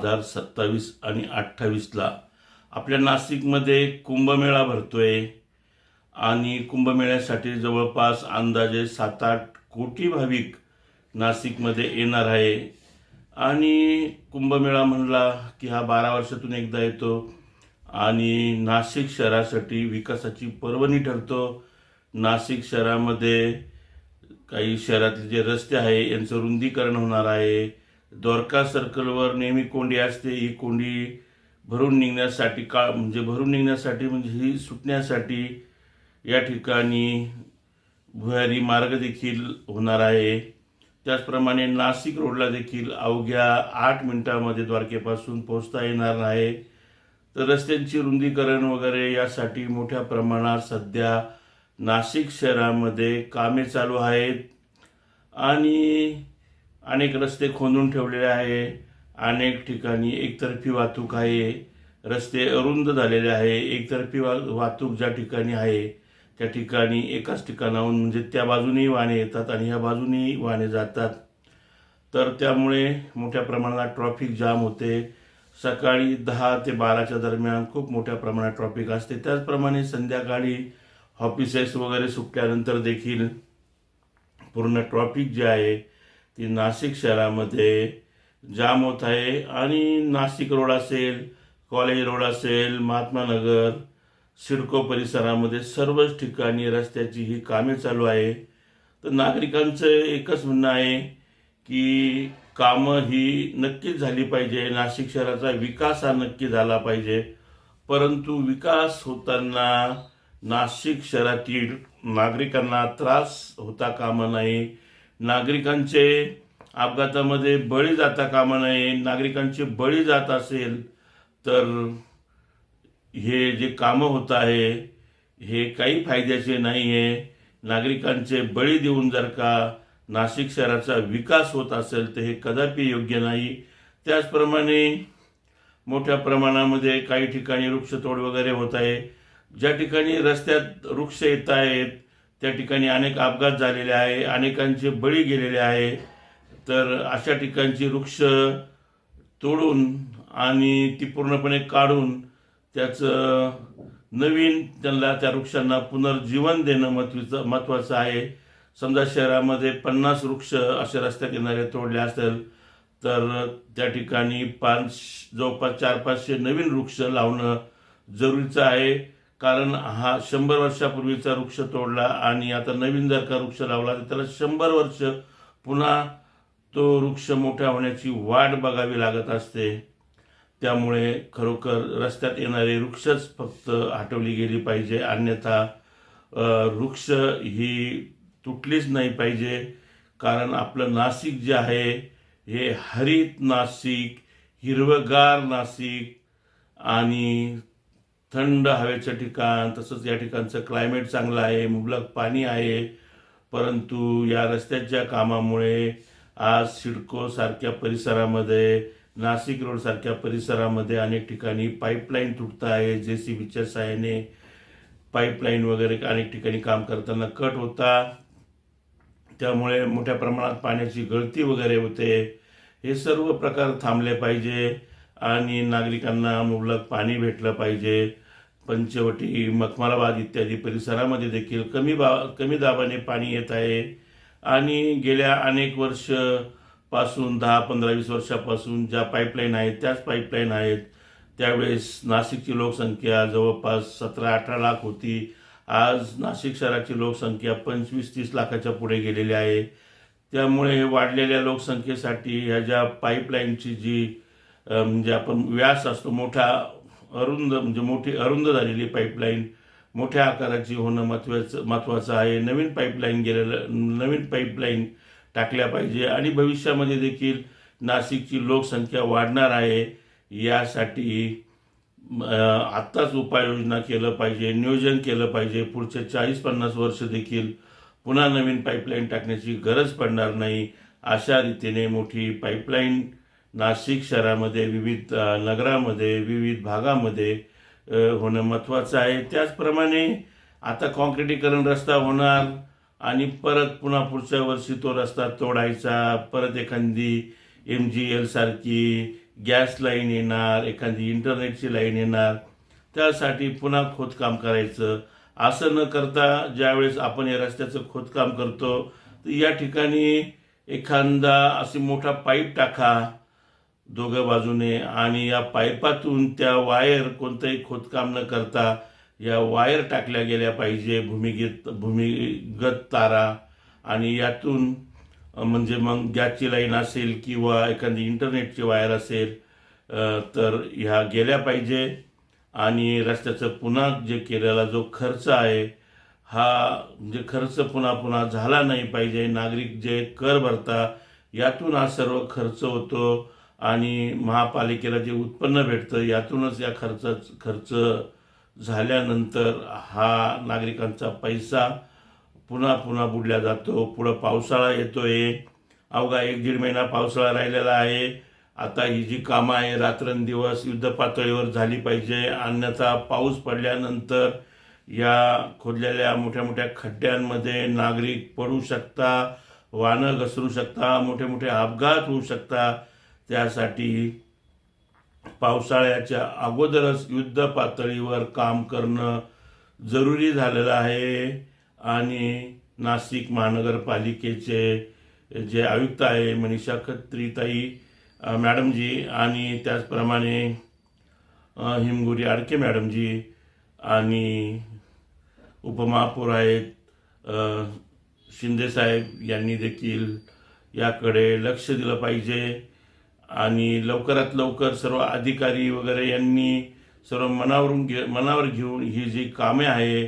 2027 आणि 28ला आपल्या नाशिकमध्ये कुंभमेळा भरतोय आणि कुंभमेळ्यासाठी जवळपास अंदाजे 7-8 कोटी भाविक नाशिकमध्ये येणार आहे। आणि कुंभमेळा म्हणला की हा 12 वर्षातून एकदा येतो आणि नाशिक शहरासाठी विकासाची पर्वणी ठरतो। नाशिक शहरामध्ये काही शहरातले जे रस्ते आहे यांचं रुंदीकरण होणार आहे। द्वारका सर्कलवर नेहमी कोंडी असते, ही कोंडी भरून निघण्यासाठी म्हणजे ही सुटण्यासाठी या ठिकाणी भुयारी मार्ग देखील होणार आहे। त्याचप्रमाणे नाशिक रोडला देखील अवघ्या 8 मिनिटांमध्ये द्वारकेपासून पोहोचता येणार आहे। तर रस्त्यांची रुंदीकरण वगैरे यासाठी मोठ्या प्रमाणात सध्या नाशिक शहरामध्ये कामे चालू आहेत आणि अनेक रस्ते खोदून ठेवलेले आहे। अनेक ठिकाणी एकतर्फी वाहतूक आहे, रस्ते अरुंद झालेले आहे। एकतर्फी वाहतूक ज्या ठिकाणी आहे त्या ठिकाणी एकाच ठिकाणाहून म्हणजे त्या बाजूनेही वाहने येतात आणि ह्या बाजूनेही वाहने जातात, तर त्यामुळे मोठ्या प्रमाणात ट्रॅफिक जाम होते। सकाळी 10 ते 12च्या दरम्यान खूप मोठ्या प्रमाणात ट्रॅफिक असते। त्याचप्रमाणे संध्याकाळी ऑफिसेस वगैरे सुटल्यानंतर देखील पूर्ण ट्रॅफिक जे आहे ती नाशिक शहरामध्ये जाम होत आहे। आणि नाशिक रोड असेल, कॉलेज रोड असेल, महात्मा नगर, सिडको परिसरामध्ये सर्वच ठिकाणी रस्त्याची ही कामे चालू आहे। तर नागरिकांचं एकच म्हणणं आहे की कामं ही नक्कीच झाली पाहिजे, नाशिक शहराचा विकास हा नक्की झाला पाहिजे, परंतु विकास होताना नाशिक शहरातील नागरिकांना त्रास होता कामा नये, नागरिकांचे अपघातामध्ये बळी जाता कामा नये। नागरिकांचे बळी जात असेल तर हे जे कामं होत आहे हे काही फायद्याचे नाही आहे। नागरिकांचे बळी देऊन जर का नाशिक शहराचा विकास होत असेल तर हे कदापि योग्य नाही। त्याचप्रमाणे मोठ्या प्रमाणामध्ये काही ठिकाणी वृक्षतोड वगैरे होत आहे। ज्या ठिकाणी रस्त्यात वृक्ष येत आहेत त्या ठिकाणी अनेक अपघात झालेले आहे, अनेकांचे बळी गेलेले आहे। तर अशा ठिकाणची वृक्ष तोडून आणि ती पूर्णपणे काढून त्याचं नवीन त्या वृक्षांना पुनर्जीवन देणं महत्त्वाचं आहे। समजा शहरामध्ये 50 वृक्ष असे रस्त्या किनारे तोडले असेल तर त्या ठिकाणी जवळपास 400-500 नवीन वृक्ष लावणं जरुरीचं आहे, कारण हा 100 वर्षापूर्वीचा वृक्ष तोडला आणि आता नवीन जर का वृक्ष लावला तर त्याला 100 वर्ष पुन्हा तो वृक्ष मोठा होण्याची वाट बघावी लागत असते। त्यामुळे खरोखर रस्त्यात येणारे वृक्षच फक्त हटवली गेली पाहिजे, अन्यथा वृक्ष ही तुटलीच नाही पाहिजे। कारण आपलं नाशिक जे आहे हे हरित नाशिक, हिरवगार नाशिक आणि थंड हवेचं ठिकाण, तसंच या ठिकाणचं क्लायमेट चांगलं आहे, मुबलक पाणी आहे। परंतु या रस्त्याच्या कामामुळे आज सिडको सारख्या परिसरामध्ये, नाशिक रोड सारख्या परिसरामध्ये अनेक ठिकाणी पाईपलाईन तुटत आहे। JCBच्या सहाय्याने पाईपलाईन वगैरे अनेक ठिकाणी काम करताना कट होता, त्यामुळे मोठ्या प्रमाणात पाण्याची गळती वगैरे होते। हे सर्व प्रकार थांबले पाहिजे आणि नागरिकांना मुबलक पाणी भेटलं पाहिजे। पंचवटी, मखमलाबाद इत्यादी परिसरामध्ये देखील कमी दाबाने पाणी येत आहे आणि गेल्या अनेक वर्ष पासून 10-15-20 वर्षापासून ज्या पाईपलाईन आहेत त्याच पाईपलाईन आहेत। त्यावेळेस नाशिकची लोकसंख्या जवळपास 17-18 लाख होती, आज नाशिक शहराची लोकसंख्या 25-30 लाखाच्या पुढे गेलेली आहे। त्यामुळे वाढलेल्या लोकसंख्येसाठी ह्या ज्या पाईपलाईनची जी म्हणजे आपण व्यास असतो मोठा मोठी अरुंद झालेली पाईपलाईन मोठ्या आकाराची होणं महत्त्वाचं आहे। नवीन पाईपलाईन टाकल्या पाहिजे आणि भविष्यामध्ये देखील नाशिकची लोकसंख्या वाढणार आहे, यासाठी आत्ताच उपाययोजना केलं पाहिजे, नियोजन केलं पाहिजे। पुढच्या 40-50 वर्ष देखील पुन्हा नवीन पाईपलाईन टाकण्याची गरज पडणार नाही। अशा रीतीने मोठी पाईपलाईन नाशिक शहरामध्ये, विविध नगरामध्ये, विविध भागामध्ये होणं महत्त्वाचं आहे। त्याचप्रमाणे आता काँक्रिटीकरण रस्ता होणार आणि परत पुन्हा पुढच्या वर्षी तो रस्ता तोडायचा, परत एखादी MGL सारखी गॅस लाईन येणार, एखादी इंटरनेटची लाईन येणार, त्यासाठी पुन्हा खोदकाम करायचं. असं न करता ज्यावेळेस आपण या रस्त्याचं खोदकाम करतो तर या ठिकाणी एखादा असे मोठा पाईप टाका दोघं बाजूने, आणि या पाईपातून त्या वायर कोणतंही खोदकाम न करता या वायर टाकल्या गेल्या पाहिजे, भूमिगत तारा. आणि यातून म्हणजे मग गॅसची लाईन असेल किंवा एखादी इंटरनेटची वायर असेल तर ह्या गेल्या पाहिजे. आणि रस्त्याचं पुन्हा जे केलेला जो खर्च आहे हा म्हणजे खर्च पुन्हा पुन्हा झाला नाही पाहिजे. नागरिक जे कर भरता यातून हा सर्व खर्च होतो आणि महापालिकेला जे उत्पन्न भेटतं यातूनच या खर्च झाल्यानंतर हा नागरिकांचा पैसा पुन्हा पुन्हा बुडल्या जातो. पुढं पावसाळा येतोय, अवघा 1-1.5 महिना पावसाळा राहिलेला आहे. आता ही जी कामं आहे रात्रंदिवस युद्ध पातळीवर झाली पाहिजे, अन्यथा पाऊस पडल्यानंतर या खोदलेल्या मोठ्या मोठ्या खड्ड्यांमध्ये नागरिक पडू शकता, वाहनं घसरू शकता, मोठे मोठे अपघात होऊ शकता. त्यासाठी पावसाळ्याच्या अगोदरच युद्ध पातळीवर काम करणं जरुरी झालेलं आहे. आणि नाशिक महानगरपालिकेचे जे आयुक्त आहे मनीषा खत्रीताई मॅडमजी, आणि त्याचप्रमाणे हिमगुरी आडके मॅडमजी, आणि उपमहापौर आहेत शिंदेसाहेब यांनी देखील याकडे लक्ष दिलं पाहिजे. आणि लवकरात लवकर सर्व अधिकारी वगैरे यांनी सर्व मनावर घेऊन ही जी कामे आहे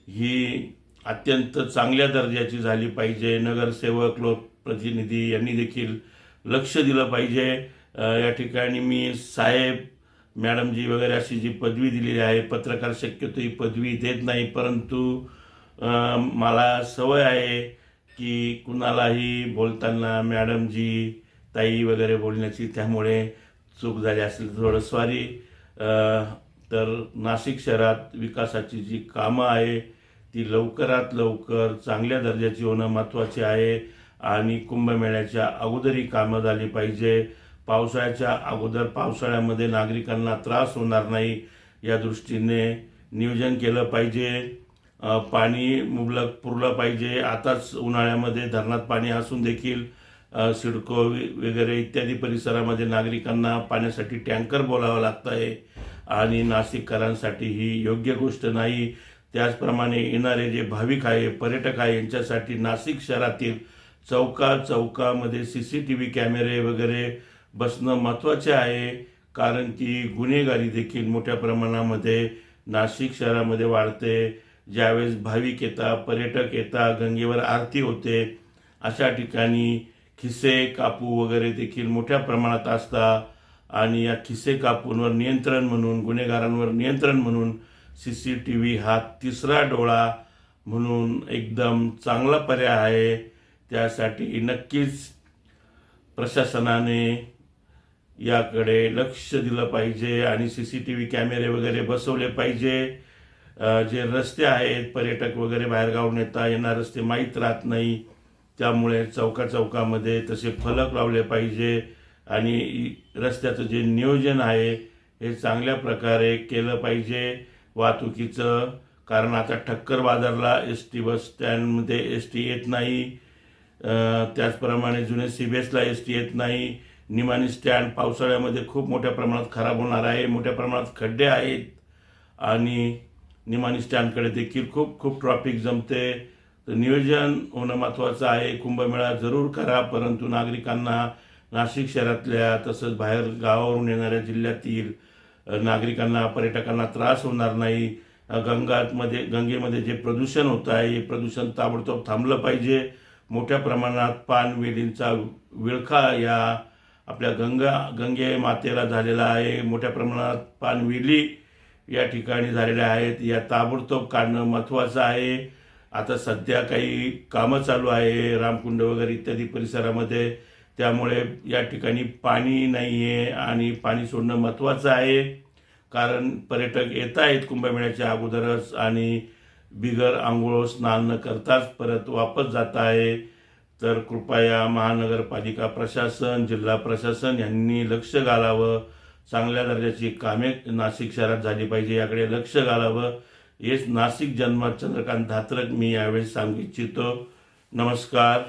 ही अत्यंत चांगल्या दर्जाची झाली पाहिजे. नगरसेवक, लोकप्रतिनिधी यांनी देखील लक्ष दिलं पाहिजे. या ठिकाणी मी साहेब, मॅडमजी वगैरे अशी जी पदवी दिलेली आहे, पत्रकार शक्यतो ही पदवी देत नाही, परंतु मला सवय आहे की कुणालाही बोलताना मॅडमजी, ताई वगैरे बोलण्याची, त्यामुळे चूक झाली असेल थोडं सॉरी. तर नाशिक शहरात विकासाची जी कामं आहे ती लवकरात लवकर चांगल्या दर्जाची होणं महत्त्वाचे आहे. आणि कुंभमेळ्याच्या अगोदरही कामं झाली पाहिजे. पावसाळ्याच्या अगोदर पावसाळ्यामध्ये नागरिकांना त्रास होणार नाही या दृष्टीने नियोजन केलं पाहिजे. पाणी मुबलक पुरलं पाहिजे. आताच उन्हाळ्यामध्ये धरणात पाणी असून देखील सिडको वगैरे इत्यादी परिसरामध्ये नागरिकांना पाण्यासाठी टँकर बोलावं लागतं आहे, आणि नाशिककरांसाठी ही योग्य गोष्ट नाही. त्याचप्रमाणे येणारे जे भाविक आहे, पर्यटक आहे, यांच्यासाठी नाशिक शहरातील चौकामध्ये CCTV कॅमेरे वगैरे बसणं महत्त्वाचे आहे. कारण की गुन्हेगारी देखील मोठ्या प्रमाणामध्ये नाशिक शहरामध्ये वाढते. ज्यावेळेस भाविक येतात, पर्यटक येतात, गंगेवर आरती होते, अशा ठिकाणी खिसे कापू वगैरे देखील मोठ्या प्रमाणात असतात. आणि या खिसे कापूंवर नियंत्रण म्हणून, गुन्हेगारांवर नियंत्रण म्हणून CCTV हा तिसरा डोळा म्हणून एकदम चांगला पर्याय आहे. त्यासाठी नक्कीच प्रशासनाने याकडे लक्ष दिलं पाहिजे आणि CCTV कॅमेरे वगैरे बसवले पाहिजे. जे रस्ते आहेत, पर्यटक वगैरे बाहेरगावून येणार रस्ते माहीत राहत नाही, त्यामुळे चौकामध्ये तसे फलक लावले पाहिजे. आणि रस्त्याचं जे नियोजन आहे हे चांगल्या प्रकारे केलं पाहिजे वाहतुकीचं. कारण आता ठक्कर बाजारला ST बस स्टँडमध्ये ST येत नाही, त्याचप्रमाणे जुने CBSला ST येत नाही. निमाणी स्टँड पावसाळ्यामध्ये खूप मोठ्या प्रमाणात खराब होणार आहे, मोठ्या प्रमाणात खड्डे आहेत, आणि निमाणी स्टँडकडे देखील खूप ट्रॅफिक जमते. तर नियोजन होणं महत्त्वाचं आहे. कुंभमेळा जरूर करा, परंतु नागरिकांना, नाशिक शहरातल्या तसंच बाहेर गावावरून येणाऱ्या जिल्ह्यातील नागरिकांना, पर्यटकांना त्रास होणार नाही. गंगेमध्ये जे प्रदूषण होत आहे हे प्रदूषण ताबडतोब थांबलं पाहिजे. मोठ्या प्रमाणात पानवेलींचा विळखा या आपल्या गंगे मातेला झालेला आहे. मोठ्या प्रमाणात पानवेली या ठिकाणी झालेल्या आहेत, या ताबडतोब काढणं महत्त्वाचं आहे. आता सध्या काही कामं चालू आहे रामकुंड वगैरे इत्यादी परिसरामध्ये, त्यामुळे या ठिकाणी पाणी नाही आहे आणि पाणी सोडणं महत्त्वाचं आहे. कारण पर्यटक येत आहेत कुंभमेळ्याच्या अगोदरच आणि बिगर आंघोळ स्नान न करताच परत वापस जात आहे. तर कृपया महानगरपालिका प्रशासन, जिल्हा प्रशासन यांनी लक्ष घालावं. चांगल्या दर्जाची कामे नाशिक शहरात झाली पाहिजे, याकडे लक्ष घालावं. हेच नाशिक जन्म चंद्रकांत धात्रक मी यावेळी सांगू इच्छितो. नमस्कार.